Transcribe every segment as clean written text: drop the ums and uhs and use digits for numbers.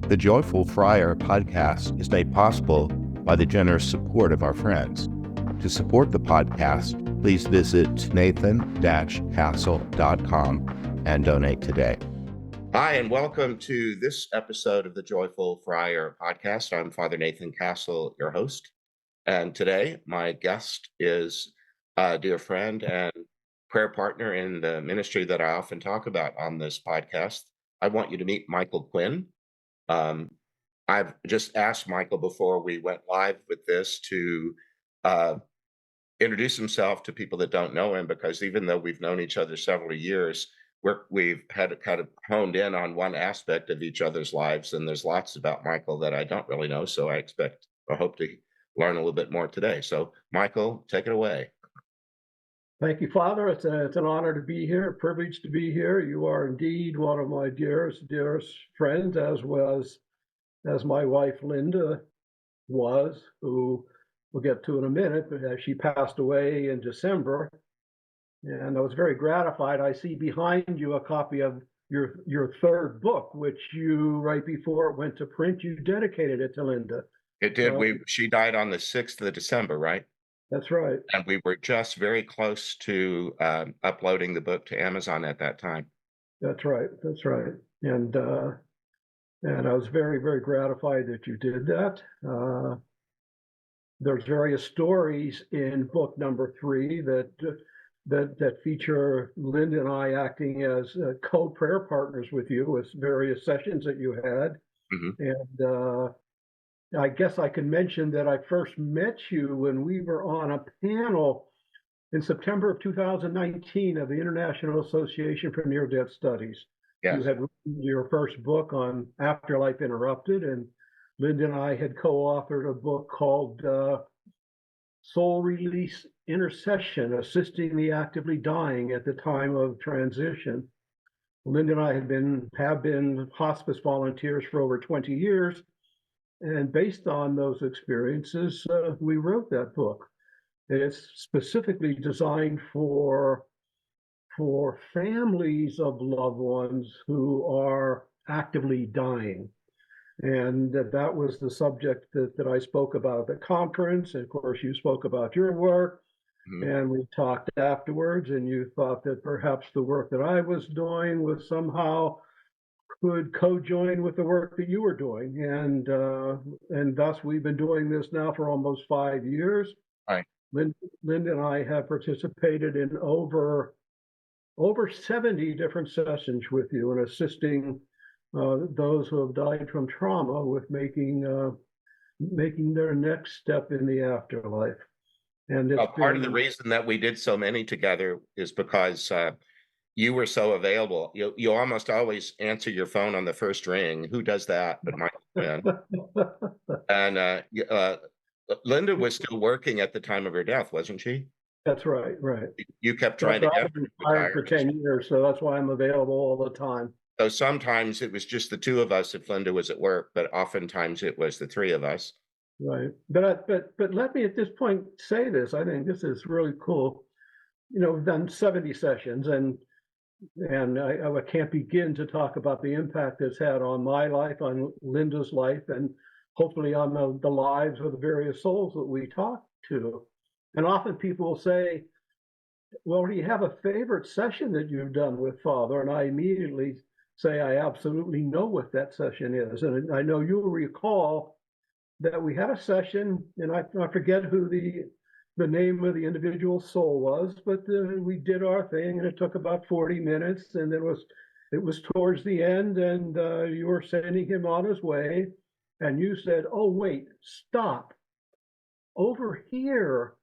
The Joyful Friar podcast is made possible by the generous support of our friends. To support the podcast, please visit nathan-castle.com and donate today. Hi, and welcome to this episode of the Joyful Friar podcast. I'm Father Nathan Castle, your host. And today, my guest is a dear friend and prayer partner in the ministry that I often talk about on this podcast. I want you to meet Michael Quinn. I've just asked Michael before we went live with this to introduce himself to people that don't know him, because even though we've known each other several years, we've had kind of honed in on one aspect of each other's lives, and there's lots about Michael that I don't really know, so I hope to learn a little bit more today. So, Michael, take it away. Thank you, Father. It's an honor to be here, a privilege to be here. You are indeed one of my dearest friends, as my wife Linda was, who we'll get to in a minute, but she passed away in December. And I was very gratified. I see behind you a copy of your third book, which you, right before it went to print, you dedicated it to Linda. It did. She died on the 6th of December, right? That's right. And we were just very close to uploading the book to Amazon at that time. That's right. And I was very, very gratified that you did that. There's various stories in book number 3 that feature Linda and I acting as co-prayer partners with you with various sessions that you had. Mm-hmm. And I guess I can mention that I first met you when we were on a panel in September of 2019 of the International Association for Near-Death Studies. Yes. You had written your first book on Afterlife Interrupted, and Linda and I had co-authored a book called Soul Release Intercession, Assisting the Actively Dying at the Time of Transition. Linda and I have been hospice volunteers for over 20 years. And based on those experiences, we wrote that book. It's specifically designed for families of loved ones who are actively dying. And that was the subject that I spoke about at the conference. And of course, you spoke about your work. Mm-hmm. And we talked afterwards, and you thought that perhaps the work that I was doing was somehow could co-join with the work that you were doing, and thus we've been doing this now for almost 5 years. Right. Linda and I have participated in over 70 different sessions with you and assisting those who have died from trauma with making their next step in the afterlife. And part of the reason that we did so many together is because you were so available. You almost always answer your phone on the first ring. Who does that but Michael Quinn? And Linda was still working at the time of her death, wasn't she? That's right. You kept trying to get her for 10 years, so that's why I'm available all the time. So sometimes it was just the two of us if Linda was at work, but oftentimes it was the three of us. Right. But let me at this point say this. I think this is really cool. We've done 70 sessions, and I can't begin to talk about the impact it's had on my life, on Linda's life, and hopefully on the lives of the various souls that we talk to. And often people will say, well, do you have a favorite session that you've done with Father? And I immediately say, I absolutely know what that session is. And I know you'll recall that we had a session, and I forget who the name of the individual soul was, but we did our thing, and it took about 40 minutes, and it was towards the end, and you were sending him on his way, and you said, oh, wait, stop. Over here,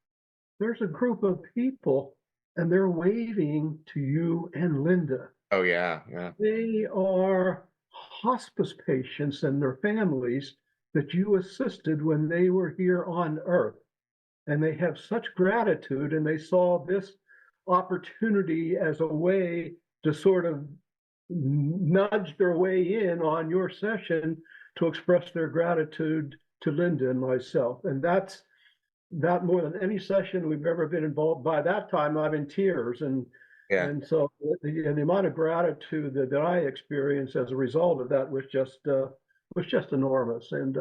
there's a group of people, and they're waving to you and Linda. Oh, yeah. They are hospice patients and their families that you assisted when they were here on Earth. And they have such gratitude, and they saw this opportunity as a way to sort of nudge their way in on your session to express their gratitude to Linda and myself. And that more than any session we've ever been involved. By that time, I'm in tears. And so the amount of gratitude that I experienced as a result of that was just was just enormous. And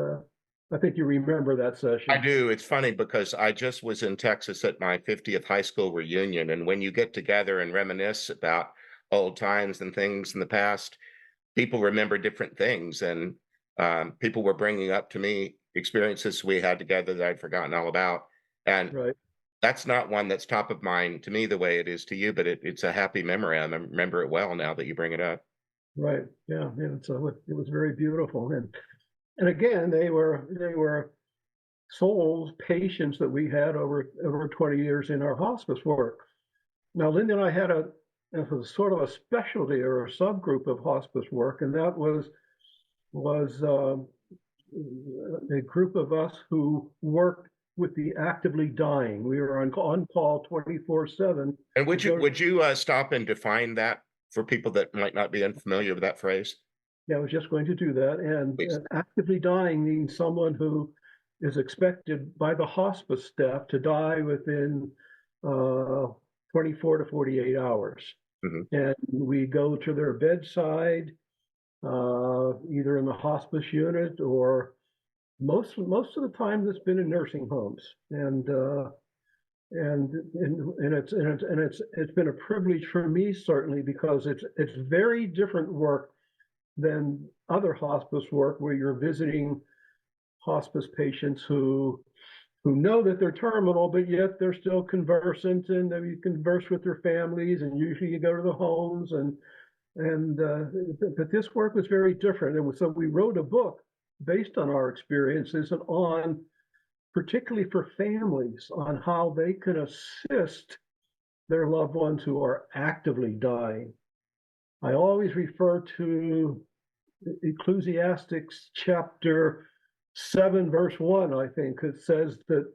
I think you remember that I session. do. It's funny because I just was in Texas at my 50th high school reunion, and when you get together and reminisce about old times and things in the past, people remember different things, and people were bringing up to me experiences we had together that I'd forgotten all about, and Right, that's not one that's top of mind to me the way it is to you, but it's a happy memory. I remember it well now that you bring it up. right. Yeah, yeah. So it was very beautiful. And again, they were souls, patients that we had over 20 years in our hospice work. Now, Linda and I had a sort of a specialty or a subgroup of hospice work, and that was a group of us who worked with the actively dying. We were on call 24/7 And to would you go. would you stop and define that for people that might not be unfamiliar with that phrase, Yeah, I was just going to do that. please? And actively dying means someone who is expected by the hospice staff to die within uh, 24 to 48 hours. Hmm. And we go to their bedside, either in the hospice unit or most of the time it's been in nursing homes. And it's been a privilege for me, certainly, because it's very different work than other hospice work where you're visiting hospice patients who know that they're terminal, but yet they're still conversant, and you converse with their families, and usually you go to the homes, and but this work was very different, and so we wrote a book based on our experiences and on, particularly for families, on how they can assist their loved ones who are actively dying. I always refer to Ecclesiastes chapter 7, verse 1, I think. It says that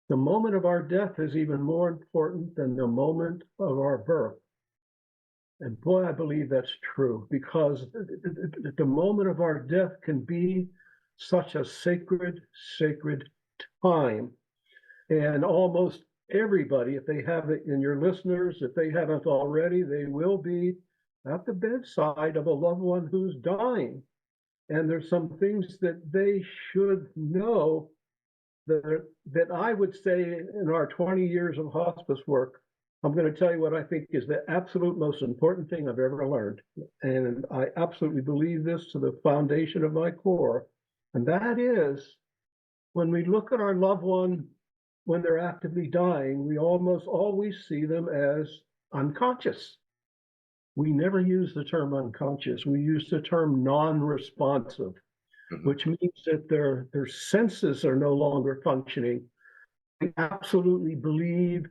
the moment of our death is even more important than the moment of our birth. And boy, I believe that's true, because the moment of our death can be such a sacred, sacred time. And almost everybody, if they have it, in your listeners, if they haven't already, they will be at the bedside of a loved one who's dying. And there's some things that they should know that I would say in our 20 years of hospice work, I'm going to tell you what I think is the absolute most important thing I've ever learned. And I absolutely believe this to the foundation of my core. And that is, when we look at our loved one when they're actively dying, we almost always see them as unconscious. We never use the term unconscious. We use the term non-responsive, Hmm. which means that their senses are no longer functioning. I absolutely believe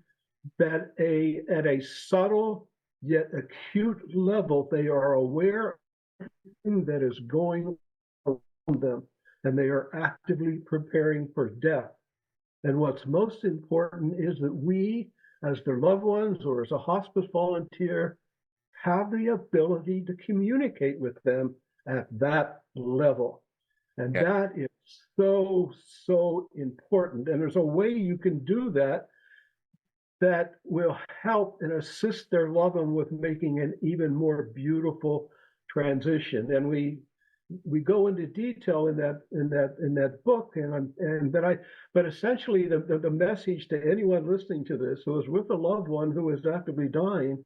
that at a subtle yet acute level, they are aware of everything that is going around them, and they are actively preparing for death. And what's most important is that we, as their loved ones or as a hospice volunteer, have the ability to communicate with them at that level. And Yeah. that is so, so important. And there's a way you can do that that will help and assist their loved one with making an even more beautiful transition. And we go into detail in that book, but essentially the message to anyone listening to this who is with a loved one who is actively dying,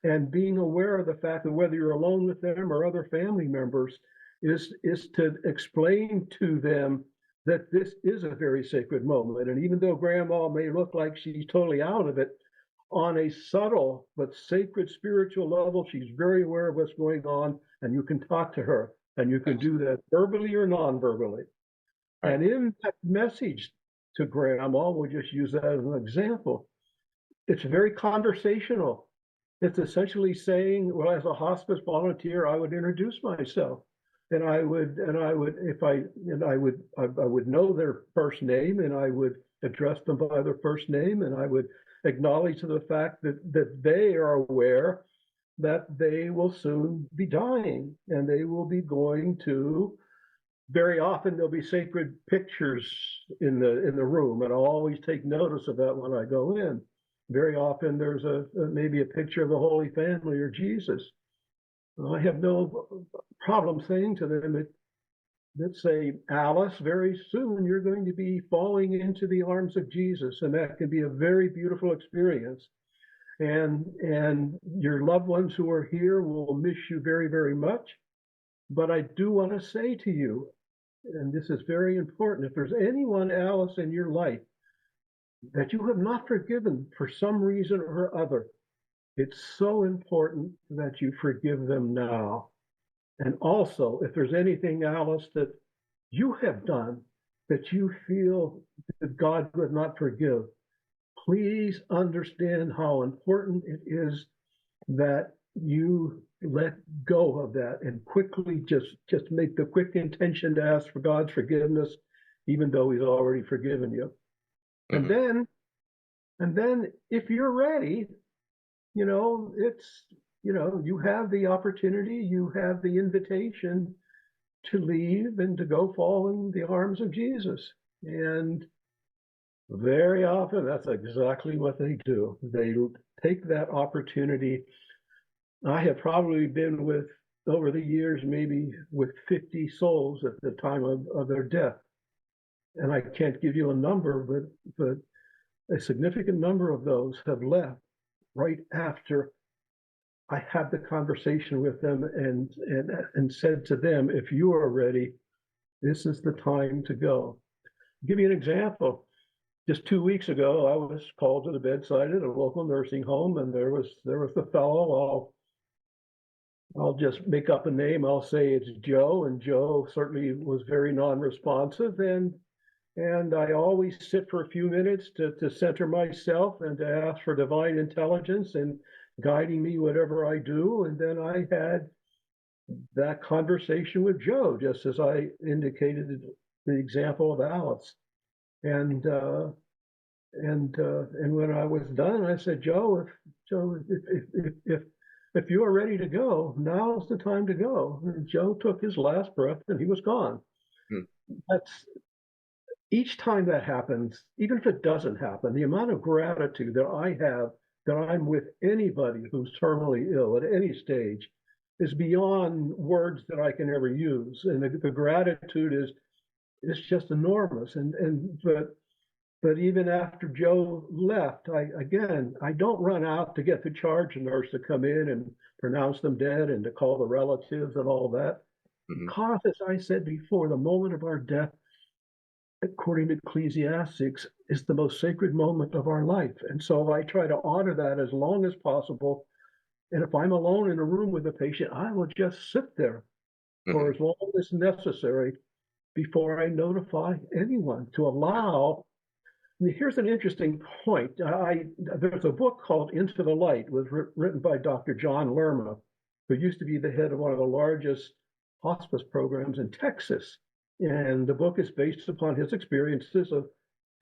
and being aware of the fact that whether you're alone with them or other family members, is to explain to them that this is a very sacred moment. And even though grandma may look like she's totally out of it, on a subtle but sacred spiritual level, she's very aware of what's going on, and you can talk to her, and you can do that verbally or non-verbally. Right. And in that message to grandma, we'll just use that as an example, it's very conversational. It's essentially saying, well, as a hospice volunteer, I would introduce myself, and I would, if I, and I would know their first name, and I would address them by their first name, and I would acknowledge the fact that they are aware that they will soon be dying, and they will be going to. Very often there'll be sacred pictures in the room, and I'll always take notice of that when I go in. Very often there's maybe a picture of the Holy Family or Jesus. I have no problem saying to them, that say, Alice, very soon you're going to be falling into the arms of Jesus, and that can be a very beautiful experience. And your loved ones who are here will miss you very, very much. But I do want to say to you, and this is very important, if there's anyone, Alice, in your life that you have not forgiven for some reason or other, it's so important that you forgive them now. And also, if there's anything, Alice, that you have done that you feel that God would not forgive, please understand how important it is that you let go of that and quickly just make the quick intention to ask for God's forgiveness, even though He's already forgiven you. Mm-hmm. And then if you're ready, you have the opportunity, you have the invitation to leave and to go fall in the arms of Jesus. And very often that's exactly what they do. They take that opportunity. I have probably been with, over the years, maybe with 50 souls at the time of their death. And I can't give you a number, but a significant number of those have left right after I had the conversation with them and said to them, if you are ready, this is the time to go. I'll give you an example. Just 2 weeks ago, I was called to the bedside at a local nursing home, and there was the fellow. I'll just make up a name. I'll say it's Joe, and Joe certainly was very non-responsive. And I always sit for a few minutes to center myself and to ask for divine intelligence and guiding me whatever I do. And then I had that conversation with Joe, just as I indicated the example of Alice. And when I was done, I said, Joe, if you are ready to go, now's the time to go. And Joe took his last breath and he was gone. That's each time that happens, even if it doesn't happen, the amount of gratitude that I have that I'm with anybody who's terminally ill at any stage is beyond words that I can ever use. And the gratitude is just enormous. But even after Joe left, I don't run out to get the charge nurse to come in and pronounce them dead and to call the relatives and all that. Mm-hmm. Because, as I said before, the moment of our death, according to Ecclesiastics, is the most sacred moment of our life. And so I try to honor that as long as possible. And if I'm alone in a room with a patient, I will just sit there for as long as necessary before I notify anyone to allow. Here's an interesting point. There's a book called Into the Light, was written by Dr. John Lerma, who used to be the head of one of the largest hospice programs in Texas. And the book is based upon his experiences of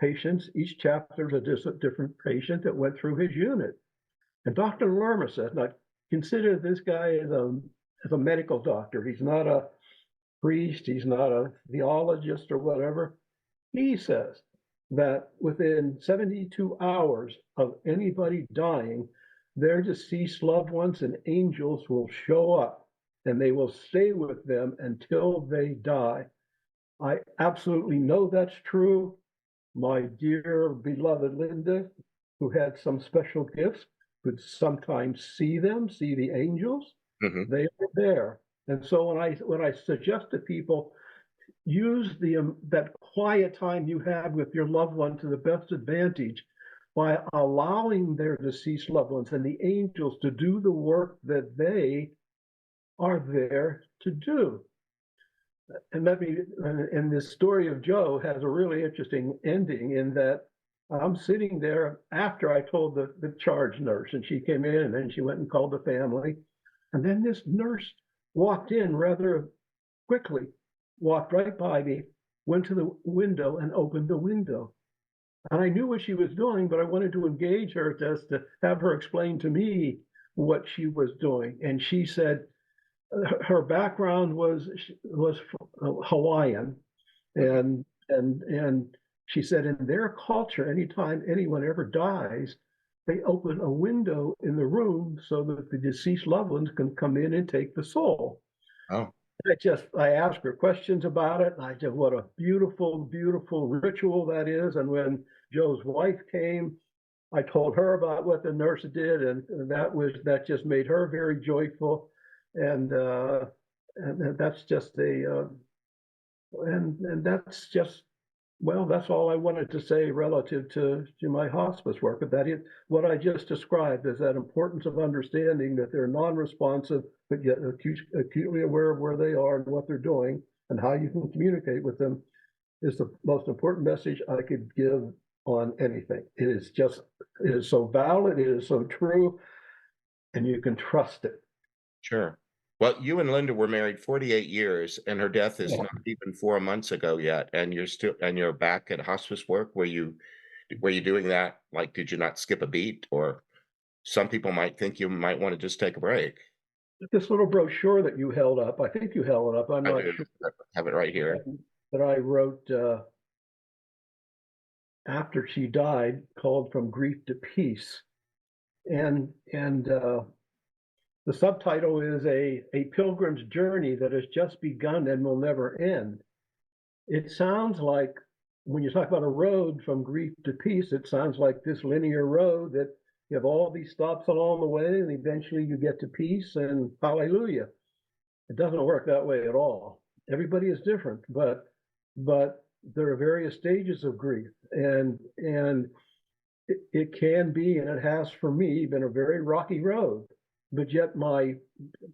patients. Each chapter is a different patient that went through his unit. And Dr. Lerma says, now consider this guy as a medical doctor. He's not a priest. He's not a theologist or whatever. He says that within 72 hours of anybody dying, their deceased loved ones and angels will show up and they will stay with them until they die. I absolutely know that's true. My dear beloved Linda, who had some special gifts, could sometimes see them, see the angels. Mm-hmm. They are there. And so when I suggest to people, use that quiet time you have with your loved one to the best advantage by allowing their deceased loved ones and the angels to do the work that they are there to do. And this story of Joe has a really interesting ending in that I'm sitting there after I told the charge nurse, and she came in and then she went and called the family. And then this nurse walked in rather quickly, walked right by me, went to the window and opened the window. And I knew what she was doing, but I wanted to engage her just to have her explain to me what she was doing. And she said, her background was Hawaiian, and she said in their culture, anytime anyone ever dies, they open a window in the room so that the deceased loved ones can come in and take the soul. Oh. I ask her questions about it, and I said, what a beautiful, beautiful ritual that is. And when Joe's wife came, I told her about what the nurse did, and that just made her very joyful. And that's just and that's just, well, that's all I wanted to say relative to my hospice work. But that is what I just described, is that importance of understanding that they're non-responsive, but yet acutely aware of where they are and what they're doing and how you can communicate with them, is the most important message I could give on anything. It is so valid, it is so true, and you can trust it. Sure. Well, you and Linda were married 48 years, and her death is Yeah. not even 4 months ago yet, and you're back at hospice work. Were you doing that? Like, did you not skip a beat? Or some people might think you might want to just take a break. This little brochure that you held up, I think you held it up, I'm I not do. sure, I have it right here. that I wrote after she died, called From Grief to Peace. And the subtitle is a pilgrim's journey that has just begun and will never end. It sounds like, when you talk about a road from grief to peace, it sounds like this linear road that you have all these stops along the way, and eventually you get to peace and hallelujah. It doesn't work that way at all. Everybody is different, but there are various stages of grief, and it can be, and it has for me been, a very rocky road. But yet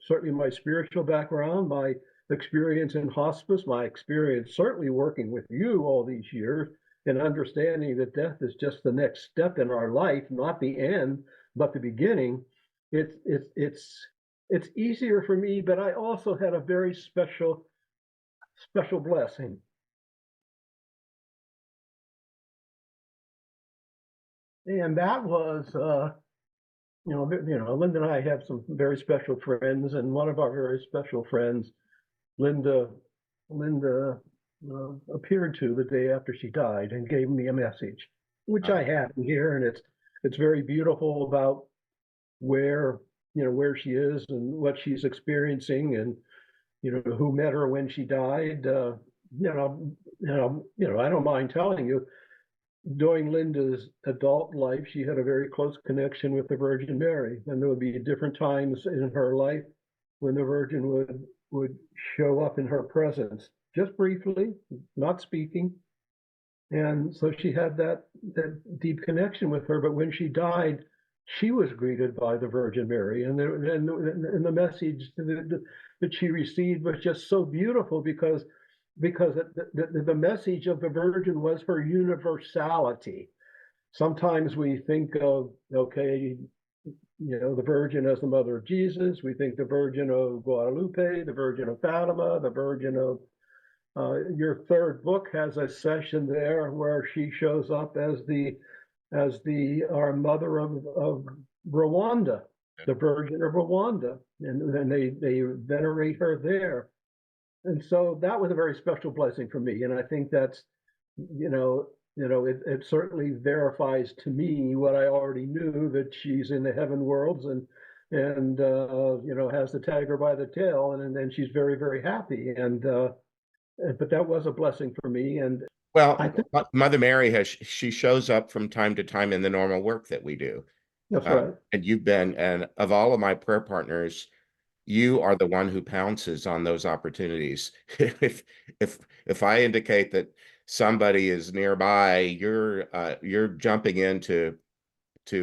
certainly my spiritual background, my experience in hospice, my experience certainly working with you all these years, and understanding that death is just the next step in our life, not the end, but the beginning. It's easier for me, but I also had a very special blessing. And that was, Linda and I have some very special friends, and one of our very special friends, Linda, appeared to the day after she died and gave me a message, which I have here, and it's very beautiful about where she is and what she's experiencing, and who met her when she died. I don't mind telling you, during Linda's adult life, she had a very close connection with the Virgin Mary, and there would be different times in her life when the Virgin would show up in her presence, just briefly, not speaking. And so she had that deep connection with her. But when she died, she was greeted by the Virgin Mary, and the message that she received was just so beautiful, because the message of the Virgin was her universality. Sometimes we think of, okay, the Virgin as the mother of Jesus. We think the Virgin of Guadalupe, the Virgin of Fatima, the Virgin of, your third book has a session there where she shows up as our mother of Rwanda, the Virgin of Rwanda, and they venerate her there. And so that was a very special blessing for me. And I think that's, it certainly verifies to me what I already knew, that she's in the heaven worlds and has the tiger by the tail, and then she's very, very happy. But that was a blessing for me. And Well, I think Mother Mary she shows up from time to time in the normal work that we do. that's right. And of all of my prayer partners, you are the one who pounces on those opportunities. If I indicate that somebody is nearby, you're jumping in to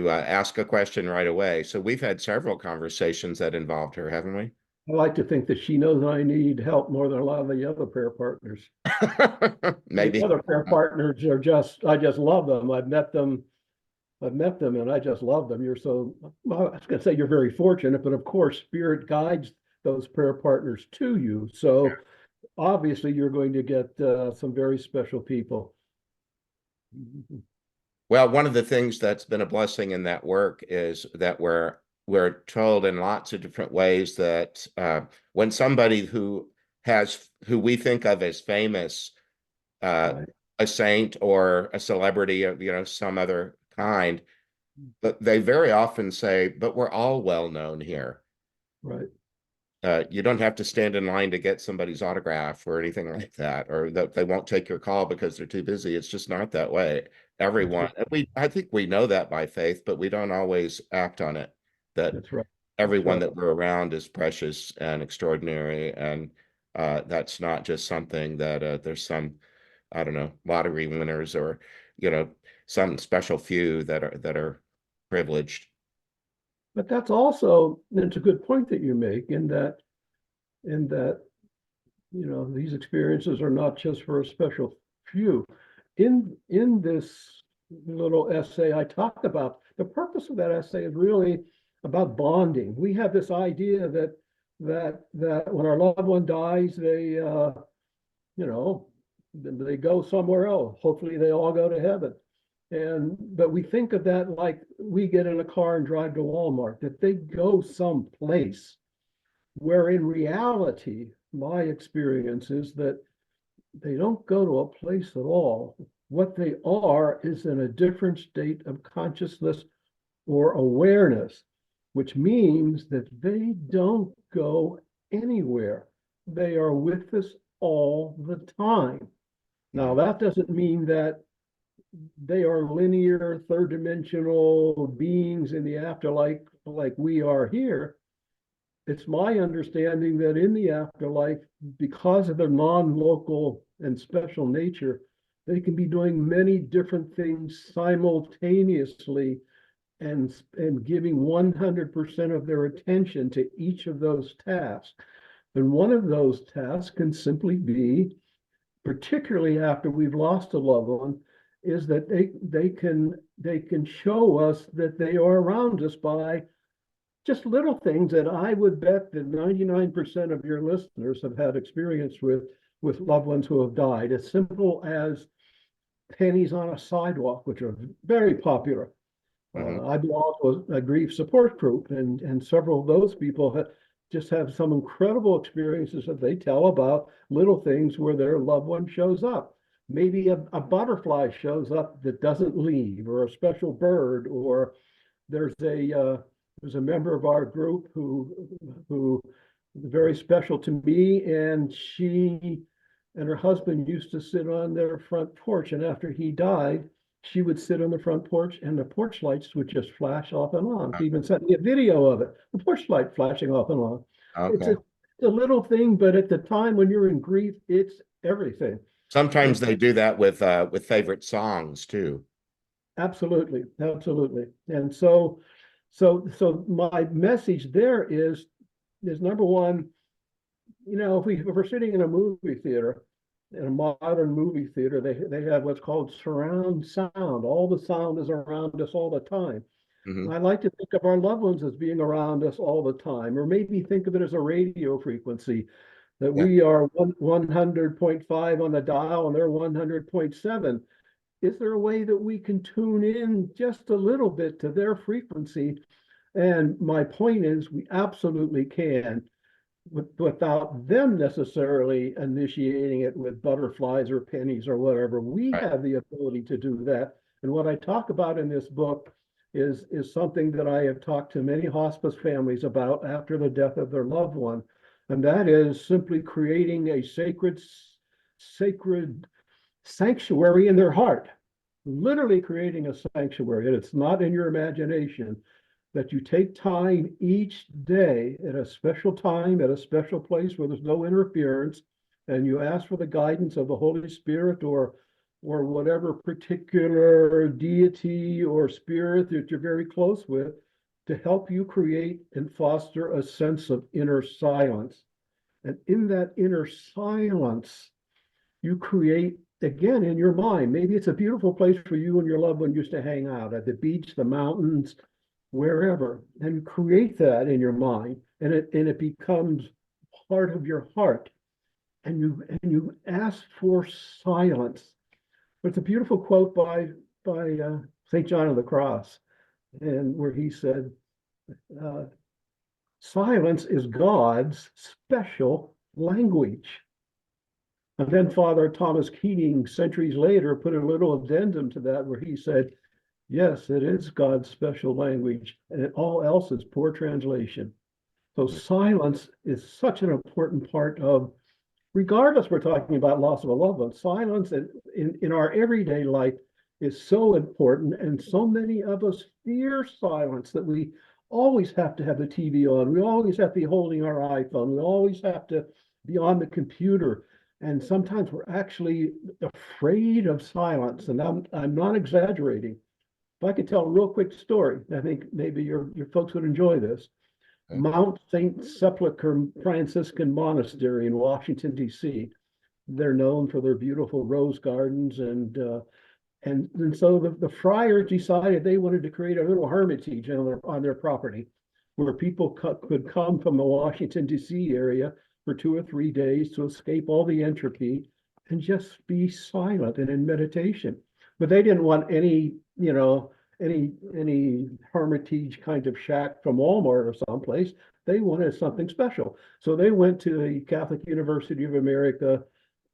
ask a question right away. So we've had several conversations that involved her, haven't we? I like to think that she knows I need help more than a lot of the other prayer partners. The Maybe. other prayer partners I just love them. I've met them and I just love them. Well, I was going to say you're very fortunate, but of course, Spirit guides those prayer partners to you. So obviously, you're going to get some very special people. Well, one of the things that's been a blessing in that work is that we're told in lots of different ways that when somebody who we think of as famous, Right. a saint or a celebrity of some other kind, but they very often say, "But we're all well known here." Right. You don't have to stand in line to get somebody's autograph or anything like that, or that they won't take your call because they're too busy. It's just not that way. That's Everyone, right. I think we know that by faith, but we don't always act on it. That That's right. That's everyone right. that we're around is precious and extraordinary, and that's not just something that there's some, I don't know, lottery winners or you know some special few that are privileged. But that's also, it's a good point that you make in that these experiences are not just for a special few. In this little essay, I talked about the purpose of that essay is really about bonding. We have this idea that when our loved one dies, you know they go somewhere else. Hopefully, they all go to heaven. But we think of that like we get in a car and drive to Walmart, that they go someplace where in reality, my experience is that they don't go to a place at all. What they are is in a different state of consciousness or awareness, which means that they don't go anywhere. They are with us all the time. Now, Mhm. that doesn't mean that they are linear, third dimensional beings in the afterlife like we are here. It's my understanding that in the afterlife, because of their non-local and special nature, they can be doing many different things simultaneously and giving 100% of their attention to each of those tasks. And one of those tasks can simply be, particularly after we've lost a loved one, is that they can show us that they are around us by just little things that I would bet that 99% of your listeners have had experience with loved ones who have died. As simple as pennies on a sidewalk, which are very popular. Mhm. I belong to a grief support group, and several of those people just have some incredible experiences that they tell about little things where their loved one shows up. Maybe a butterfly shows up that doesn't leave, or a special bird, or there's a member of our group who is very special to me, and she and her husband used to sit on their front porch, and after he died, she would sit on the front porch, and the porch lights would just flash off and on. She even sent me a video of it, the porch light flashing off and on. It's a, Okay. it's a little thing, but at the time when you're in grief, it's everything. Sometimes And they do that with favorite songs too. absolutely, absolutely. And so my message there is number one, if we're sitting in a movie theater, in a modern movie theater, they have what's called surround sound. All the sound is around us all the time. Hmm. And I like to think of our loved ones as being around us all the time, or maybe think of it as a radio frequency, that Yeah. we are 100.5 on the dial and they're 100.7. Is there a way that we can tune in just a little bit to their frequency? And my point is, we absolutely can, without them necessarily initiating it with butterflies or pennies or whatever. We Right. have the ability to do that. And what I talk about in this book is something that I have talked to many hospice families about after the death of their loved one. And that is simply creating a sacred sanctuary in their heart, literally creating a sanctuary. And it's not in your imagination, that you take time each day at a special time, at a special place where there's no interference, and you ask for the guidance of the Holy Spirit or whatever particular deity or spirit that you're very close with, to help you create and foster a sense of inner silence. And in that inner silence, you create, again, in your mind, maybe it's a beautiful place where you and your loved one used to hang out, at the beach, the mountains, wherever, and create that in your mind, and it becomes part of your heart, and you ask for silence. It's a beautiful quote by St. John of the Cross, and where he said, uh, "Silence is God's special language." And then Father Thomas Keating, centuries later, put a little addendum to that where he said, yes, it is God's special language, and all else is poor translation. So silence is such an important part of, regardless we're talking about loss of a loved one, silence in our everyday life is so important. And so many of us fear silence that we always have to have the TV on. We always have to be holding our iPhone. We always have to be on the computer. And sometimes we're actually afraid of silence. And I'm not exaggerating. If I could tell a real quick story, I think maybe your folks would enjoy this. Okay. Mount St. Sepulchre Franciscan Monastery in Washington, D.C. They're known for their beautiful rose gardens, and so the friars decided they wanted to create a little hermitage on their property where people could come from the Washington, D.C. area for 2 or 3 days to escape all the entropy and just be silent and in meditation. But they didn't want any hermitage kind of shack from Walmart or someplace. They wanted something special. So they went to the Catholic University of America,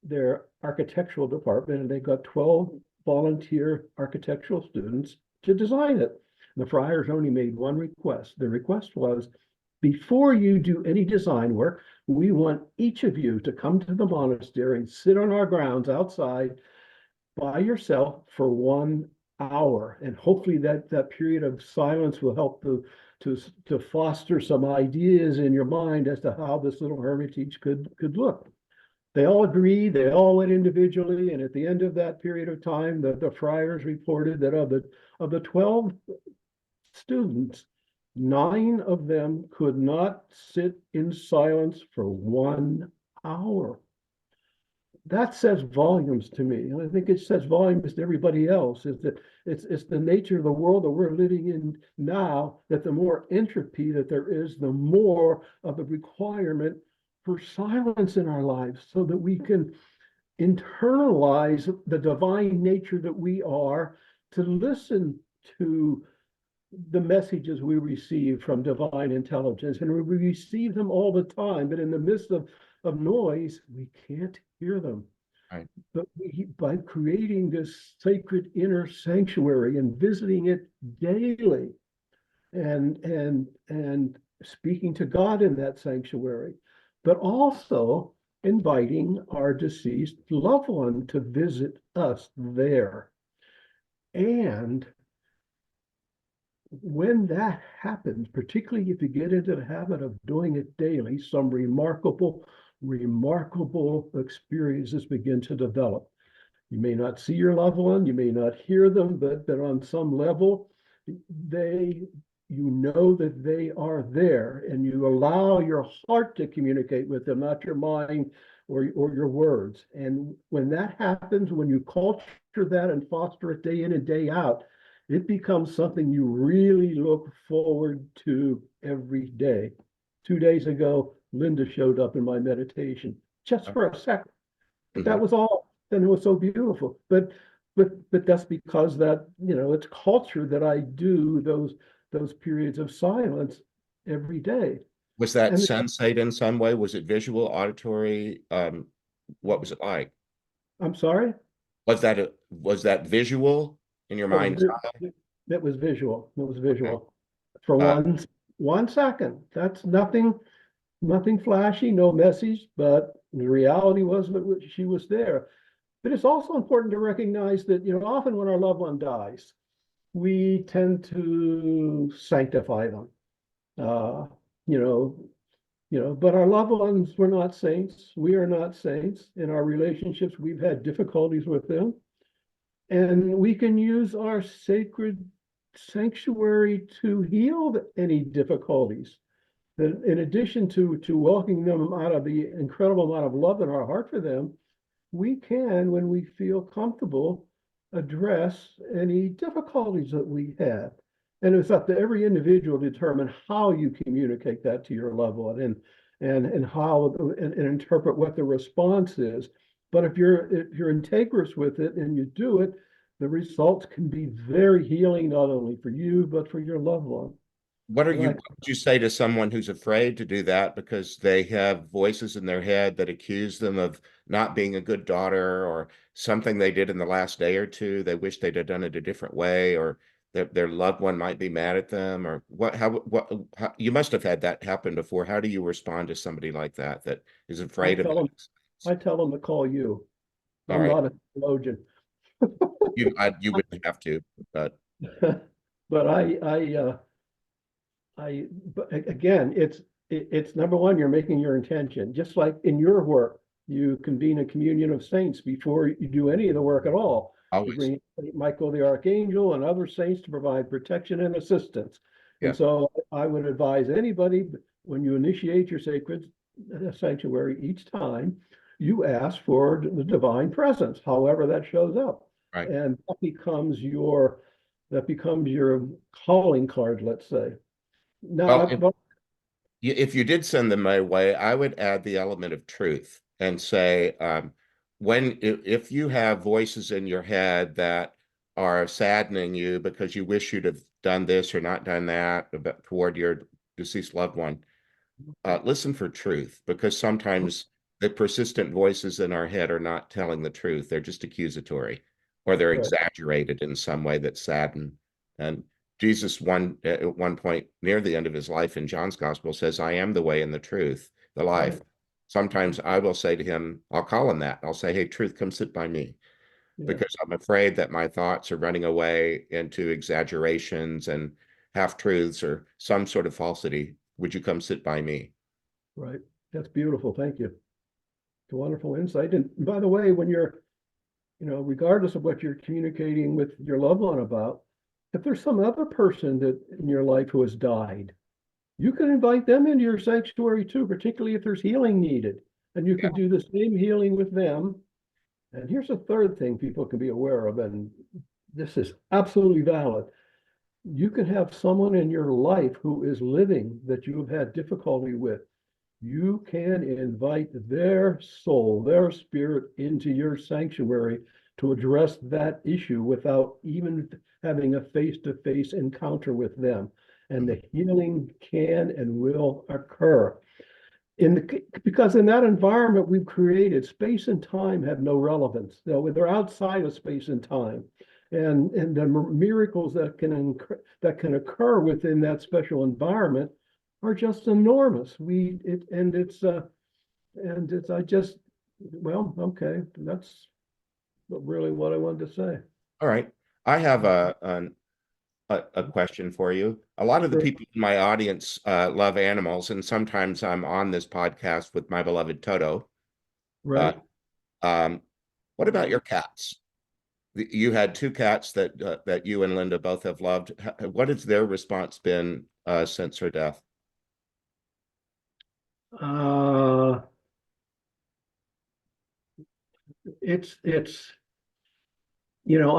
their architectural department, and they got 12 volunteer architectural students to design it. The friars only made one request. The request was, before you do any design work, we want each of you to come to the monastery and sit on our grounds outside by yourself for 1 hour. And hopefully that period of silence will help to foster some ideas in your mind as to how this little hermitage could look. They all agreed, they all went individually, and at the end of that period of time, the friars reported that of the 12 students, 9 of them could not sit in silence for 1 hour. That says volumes to me. And I think it says volumes to everybody else, is that it's the nature of the world that we're living in now, that the more entropy that there is, the more of the requirement for silence in our lives, so that we can internalize the divine nature that we are, to listen to the messages we receive from divine intelligence. And we receive them all the time, but in the midst of noise, we can't hear them. Right. But by creating this sacred inner sanctuary and visiting it daily, and speaking to God in that sanctuary, but also inviting our deceased loved one to visit us there. And when that happens, particularly if you get into the habit of doing it daily, some remarkable experiences begin to develop. You may not see your loved one, you may not hear them, but on some level, you know that they are there, and you allow your heart to communicate with them, not your mind or your words. And when that happens, when you culture that and foster it day in and day out, it becomes something you really look forward to every day. 2 days ago, Linda showed up in my meditation just for a second. But that was all, and it was so beautiful. But that's because that, it's culture that I do those periods of silence every day. Was that sensate in some way? Was it visual, auditory? What was it like? I'm sorry? Was that visual in your mind's eye? It was visual. It was visual. Okay. For 1 second. That's nothing flashy, no message, but the reality was that she was there. But it's also important to recognize that, often when our loved one dies, we tend to sanctify them. But our loved ones were not saints. We are not saints. In our relationships, we've had difficulties with them. And we can use our sacred sanctuary to heal any difficulties. That in addition to welcoming them out of the incredible amount of love in our heart for them, we can, when we feel comfortable, address any difficulties that we have. And it's up to every individual to determine how you communicate that to your loved one, and how and interpret what the response is. But if you're integrous with it and you do it, the results can be very healing, not only for you, but for your loved one. What would you say to someone who's afraid to do that because they have voices in their head that accuse them of not being a good daughter, or something they did in the last day or two, they wish they'd have done it a different way, or their loved one might be mad at them, or how, you must have had that happen before. How do you respond to somebody like that that is I afraid of tell that? them, I tell them to call you. All I'm right. not a theologian. You wouldn't have to, but But but again, it's number one, you're making your intention. Just like in your work, you convene a communion of saints before you do any of the work at all. You always. bring Saint Michael the Archangel and other saints to provide protection and assistance. Yeah. And so I would advise anybody, when you initiate your sacred sanctuary, each time you ask for the divine presence, however that shows up. Right. And that becomes your calling card, let's say. Well, Now, if you did send them my way, I would add the element of truth and say, if you have voices in your head that are saddening you because you wish you'd have done this or not done that toward your deceased loved one, listen for truth, because sometimes the persistent voices in our head are not telling the truth. They're just accusatory, or they're right, exaggerated in some way that sadden. And Jesus, at one point near the end of his life in John's gospel, says, I am the way and the truth, the life. right, Sometimes I will say to him, I'll call him that. I'll say, hey, truth, come sit by me, yeah, because I'm afraid that my thoughts are running away into exaggerations and half truths or some sort of falsity. Would you come sit by me? right. That's beautiful. Thank you. It's a wonderful insight. And by the way, when you're, regardless of what you're communicating with your loved one about, if there's some other person that in your life who has died, you can invite them into your sanctuary too, particularly if there's healing needed. And you Yeah. can do the same healing with them. And here's a third thing people can be aware of, and this is absolutely valid. You can have someone in your life who is living that you have had difficulty with. You can invite their soul, their spirit into your sanctuary to address that issue without even having a face-to-face encounter with them. And the healing can and will occur. Because in that environment we've created, space and time have no relevance. They're outside of space and time. And the miracles that can occur within that special environment are just enormous. Well, okay, that's really what I wanted to say. All right. I have a question for you. A lot of the Sure. people in my audience love animals, and sometimes I'm on this podcast with my beloved Toto. Uh, Right. um, what about your cats? You had two cats that you and Linda both have loved. What has their response been since her death? Uh, it's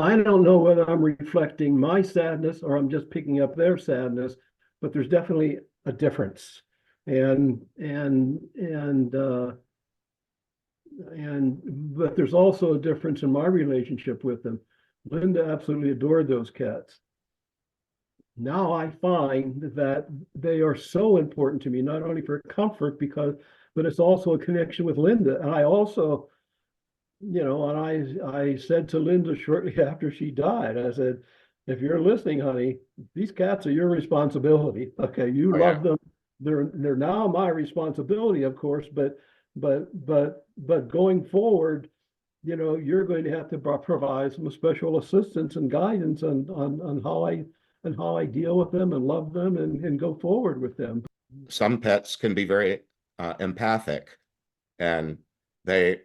I don't know whether I'm reflecting my sadness or I'm just picking up their sadness, but there's definitely a difference. And and and uh and but there's also a difference in my relationship with them. Linda absolutely adored those cats. Now I find that they are so important to me, not only for comfort, but it's also a connection with Linda. And I also, and I said to Linda shortly after she died, I said, if you're listening, honey, these cats are your responsibility. Okay, you Oh yeah. love them. They're now my responsibility, of course, but going forward, you're going to have to provide some special assistance and guidance on how I deal with them and love them and go forward with them. Some pets can be very empathic, and they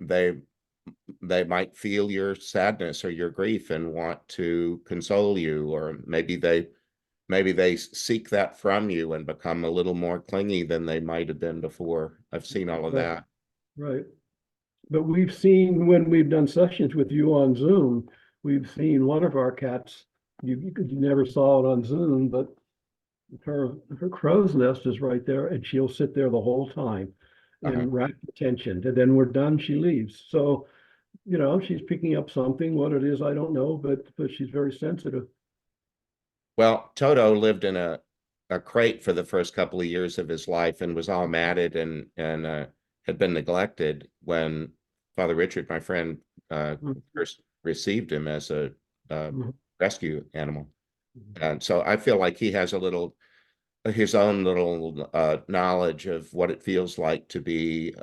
they might feel your sadness or your grief and want to console you, or maybe they seek that from you and become a little more clingy than they might have been before. I've seen all of Right, that. right. But we've seen when we've done sessions with you on Zoom, we've seen one of our cats. You never saw it on Zoom, but her crow's nest is right there, and she'll sit there the whole time Uh-huh. in rapt attention. And then we're done, she leaves. So, she's picking up something. What it is, I don't know, but she's very sensitive. Well, Toto lived in a crate for the first couple of years of his life and was all matted and had been neglected when Father Richard, my friend, Mhm. first received him as a Mhm. rescue animal. And so I feel like he has his own little knowledge of what it feels like to be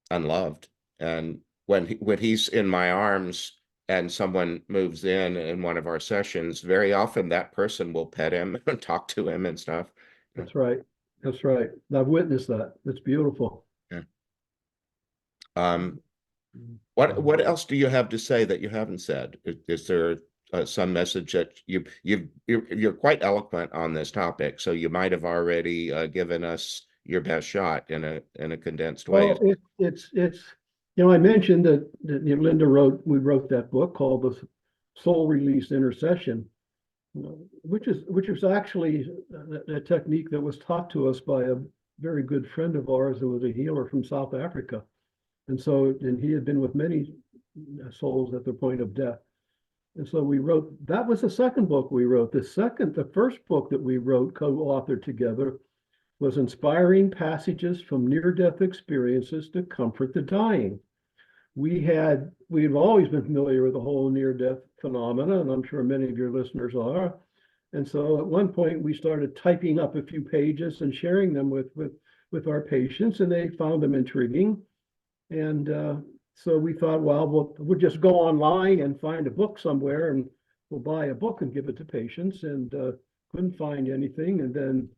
unloved. And when he's in my arms and someone moves in one of our sessions, very often that person will pet him and talk to him and stuff. That's right. That's right. I've witnessed that. It's beautiful. Yeah. What else do you have to say that you haven't said? Is there some message that you're quite eloquent on this topic, so you might have already given us your best shot in a condensed way? Well, it's I mentioned that Linda we wrote that book called The Soul Release Intercession, which is actually a technique that was taught to us by a very good friend of ours who was a healer from South Africa. And he had been with many souls at the point of death. And so that was the second book we wrote. The first book that we wrote, co-authored together, was Inspiring Passages from Near-Death Experiences to Comfort the Dying. We've always been familiar with the whole near-death phenomena, and I'm sure many of your listeners are. And so at one point we started typing up a few pages and sharing them with our patients, and they found them intriguing. And so we thought, well, we'll just go online and find a book somewhere, and we'll buy a book and give it to patients. And couldn't find anything. And then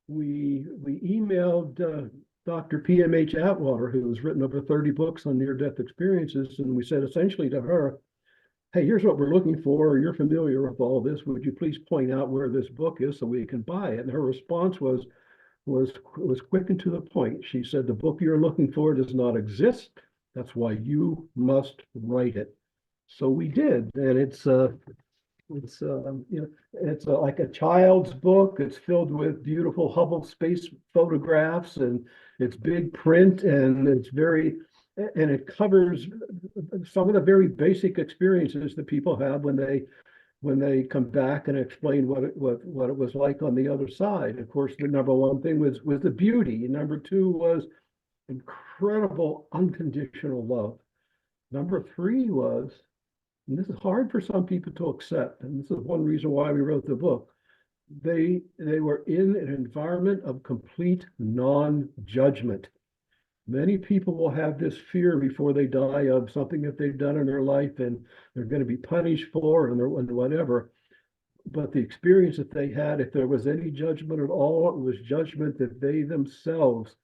we emailed Dr. PMH Atwater, who has written over 30 books on near-death experiences, and we said essentially to her, "Hey, here's what we're looking for. You're familiar with all this. Would you please point out where this book is so we can buy it?" And her response was quick and to the point. She said, "The book you're looking for does not exist. That's why you must write it." So we did, and it's like a child's book. It's filled with beautiful Hubble space photographs, and it's big print, and it covers some of the very basic experiences that people have when they come back and explain what it was like on the other side. Of course, the number one thing was the beauty. Number two was incredible unconditional love. Number three was, and this is hard for some people to accept, and this is one reason why we wrote the book, they were in an environment of complete non-judgment. Many people will have this fear before they die of something that they've done in their life and they're going to be punished for and whatever. But the experience that they had, if there was any judgment at all, it was judgment that they themselves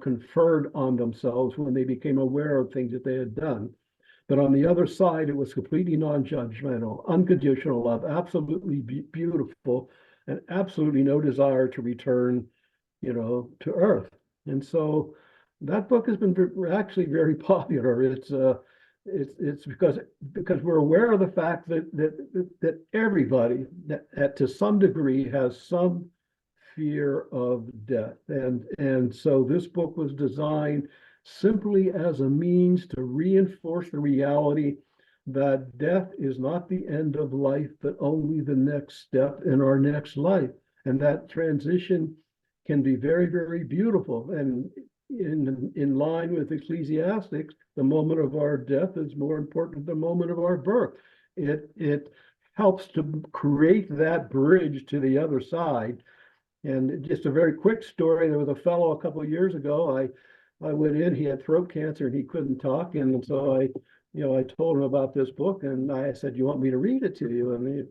conferred on themselves when they became aware of things that they had done. But on the other side, it was completely non-judgmental, unconditional love, absolutely beautiful, and absolutely no desire to return, to Earth. And so that book has been actually very popular. It's because we're aware of the fact that everybody to some degree has some fear of death, and so this book was designed simply as a means to reinforce the reality that death is not the end of life, but only the next step in our next life, and that transition can be very, very beautiful. And in line with Ecclesiastics, the moment of our death is more important than the moment of our birth. It helps to create that bridge to the other side. And just a very quick story, there was a fellow a couple of years ago, I went in, he had throat cancer and he couldn't talk. And so I told him about this book, and I said, "You want me to read it to you?" And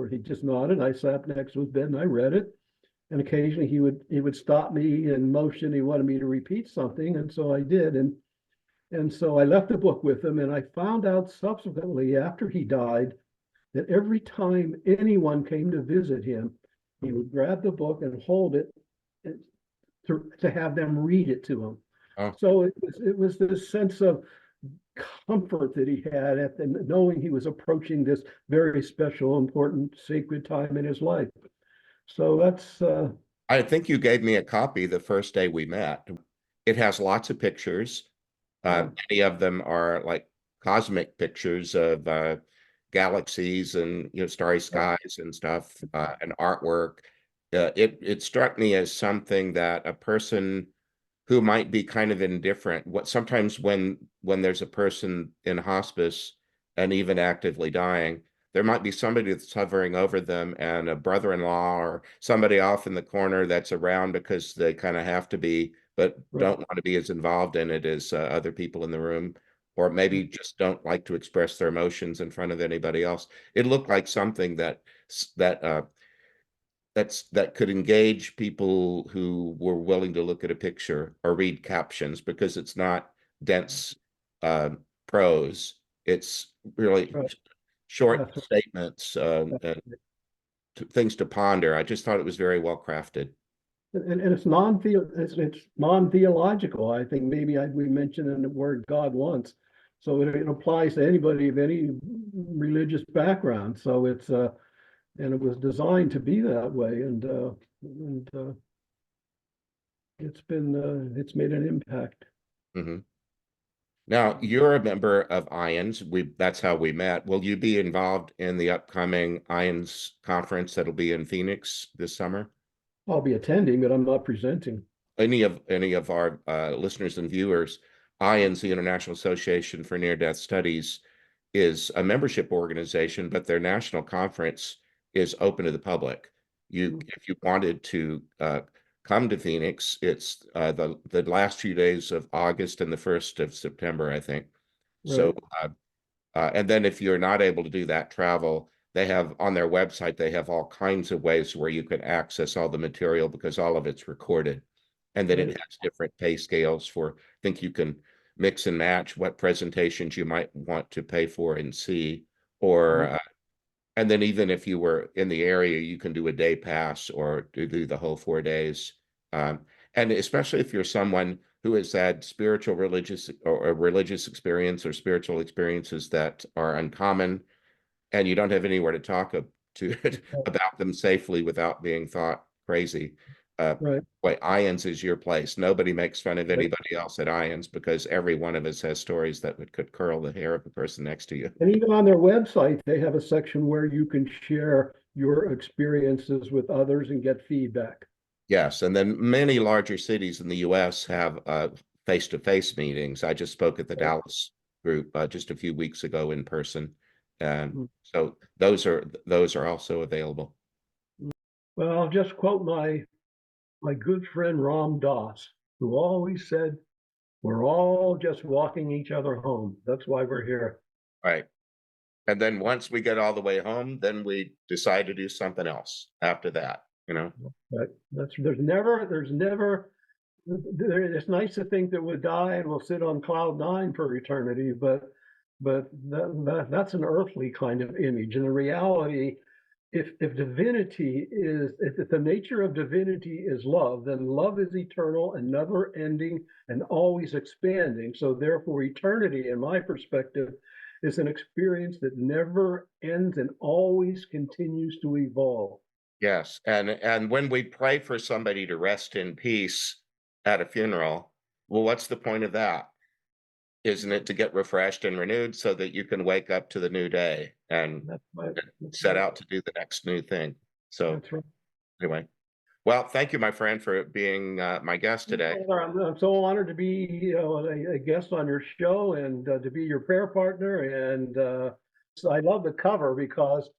he just nodded. I sat next to his bed and I read it. And occasionally he would stop me and motion. He wanted me to repeat something, and so I did. And so I left the book with him, and I found out subsequently after he died that every time anyone came to visit him, he would grab the book and hold it to have them read it to him. Oh. So it was this sense of comfort that he had at knowing he was approaching this very special, important, sacred time in his life. So that's I think you gave me a copy the first day we met. It has lots of pictures. Many of them are like cosmic pictures of galaxies and starry skies and stuff, and artwork. It struck me as something that a person who might be kind of indifferent, sometimes when there's a person in hospice and even actively dying, there might be somebody that's hovering over them, and a brother-in-law or somebody off in the corner that's around because they kind of have to be, but Right. don't want to be as involved in it as other people in the room, or maybe just don't like to express their emotions in front of anybody else. It looked like something that that could engage people who were willing to look at a picture or read captions, because it's not dense prose. It's really Right. short That's right. statements and things to ponder. I just thought it was very well crafted. And it's it's non-theological. I think maybe we mentioned in the word God once, so it applies to anybody of any religious background. So it's and it was designed to be that way, and it's made an impact. Hmm. Now, you're a member of IONS. That's how we met. Will you be involved in the upcoming IONS conference that'll be in Phoenix this summer? I'll be attending, but I'm not presenting. Any of our listeners and viewers, IONS, the International Association for Near-Death Studies, is a membership organization, but their national conference is open to the public. If you wanted to come to Phoenix, it's the last few days of August and the 1st of September, I think. Right, So and then if you're not able to do that travel, they have on their website, they have all kinds of ways where you can access all the material, because all of it's recorded. And then it right, has different pay scales for, I think you can mix and match what presentations you might want to pay for and see. Or, and then even if you were in the area, you can do a day pass or do the whole 4 days. Um, and especially if you're someone who has had spiritual, religious, or a religious experience or spiritual experiences that are uncommon, and you don't have anywhere to talk to about them safely without being thought crazy. right, Boy, IONS is your place. Nobody makes fun of right. anybody else at IONS, because every one of us has stories that could curl the hair of the person next to you. And even on their website, they have a section where you can share your experiences with others and get feedback. Yes, and then many larger cities in the U.S. have face-to-face meetings. I just spoke at the Dallas group just a few weeks ago in person, and Mm. so those are also available. Well, I'll just quote my good friend Ram Dass, who always said, "We're all just walking each other home. That's why we're here." Right. And then once we get all the way home, then we decide to do something else after that, you know? But there's never. It's nice to think that we'll die and we'll sit on cloud nine for eternity, but that's an earthly kind of image. And the reality, if divinity is, if the nature of divinity is love, then love is eternal and never ending and always expanding. So therefore, eternity, in my perspective, is an experience that never ends and always continues to evolve. Yes. And when we pray for somebody to rest in peace at a funeral, well, what's the point of that? Isn't it to get refreshed and renewed so that you can wake up to the new day and That's right. That's set right. out to do the next new thing? So That's right. anyway, well, thank you, my friend, for being my guest today. I'm so honored to be, a guest on your show and to be your prayer partner. And so I love the cover because,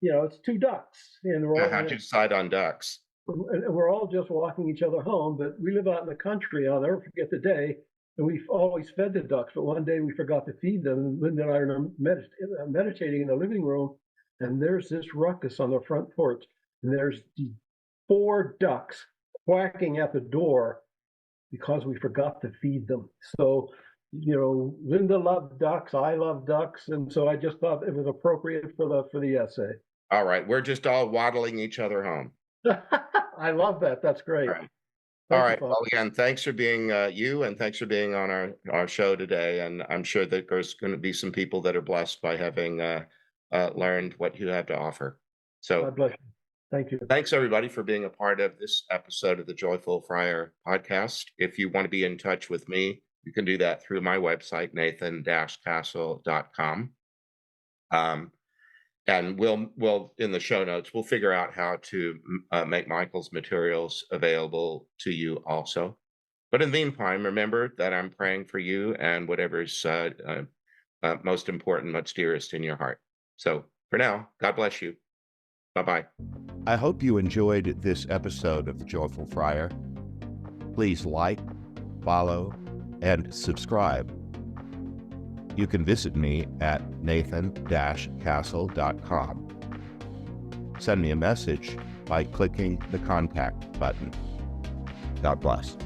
it's two ducks, and How'd you decide on ducks? we're all just walking each other home. But we live out in the country. I'll never forget the day, and we've always fed the ducks. But one day we forgot to feed them. And Linda and I are meditating in the living room, and there's this ruckus on the front porch, and there's these four ducks quacking at the door because we forgot to feed them. So, Linda loved ducks, I love ducks, and so I just thought it was appropriate for the essay. All right, we're just all waddling each other home. I love that. That's All great. right. All Thank you, right. Father. Well, again, thanks for being you, and thanks for being on our show today. And I'm sure that there's going to be some people that are blessed by having learned what you have to offer. So God bless you. Thank you. thanks, everybody, for being a part of this episode of the Joyful Friar podcast. If you want to be in touch with me, you can do that through my website, nathan-castle.com. And we'll in the show notes, we'll figure out how to make Michael's materials available to you also. But in the meantime, remember that I'm praying for you and whatever's most important, what's dearest in your heart. So For now, God bless you. Bye-bye. I hope you enjoyed this episode of The Joyful Friar. Please like, follow, and subscribe. You can visit me at nathan-castle.com. Send me a message by clicking the contact button. God bless.